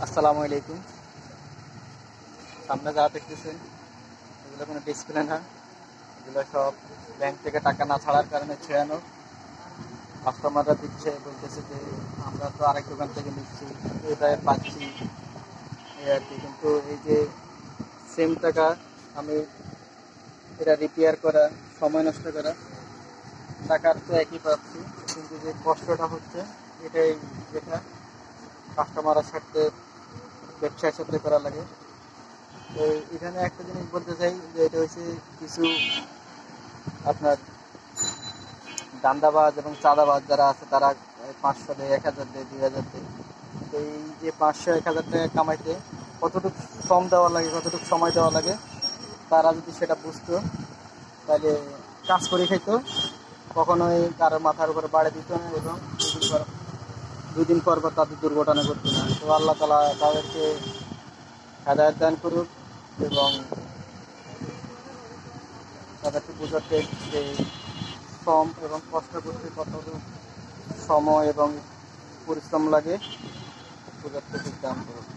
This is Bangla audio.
আসসালামু আলাইকুম। সামনে যা দেখতেছেন এগুলো কোনো ডিসপ্লে না, এগুলো সব ব্যাংক থেকে টাকা না ছাড়ার কারণে ছেড়ানো। কাস্টমাররা দিচ্ছে, বলতেছে যে আমরা তো আরেক দোকান থেকে নিচ্ছি, এটাই পাচ্ছি, এই আর কি। কিন্তু এই যে সেম টাকা আমি এটা রিপেয়ার করা, সময় নষ্ট করা, টাকার তো একই পাচ্ছি, কিন্তু যে কষ্টটা হচ্ছে এটাই, যেটা কাস্টমারের সাথে ব্যবসার সাথে করা লাগে। তো এখানে একটা জিনিস বলতে চাই যে এটা হচ্ছে কিছু আপনার দান্দাবাজ এবং চাঁদাবাজ যারা আছে তারা 500 দেয়, 1000 দেয়, 2000 দেয়। তো এই যে 500-1000 টাকা কামাইতে কতটুকু শ্রম দেওয়া লাগে, কতটুকু সময় দেওয়া লাগে, তারা যদি সেটা বুঝতো তাহলে কাজ করে খাইতো, কখনোই কারোর মাথার উপরে বাড়ি দিত না এবং দুদিন পর পর তাদের দুর্ঘটনা ঘটতো না। তো আল্লাহ তাআলা তাদেরকে হেদায়েত দান করুক এবং তাদেরকে বোঝাতে যে শ্রম এবং কষ্ট করতে কতটুকু সময় এবং পরিশ্রম লাগে, বোঝাতে দান করুক।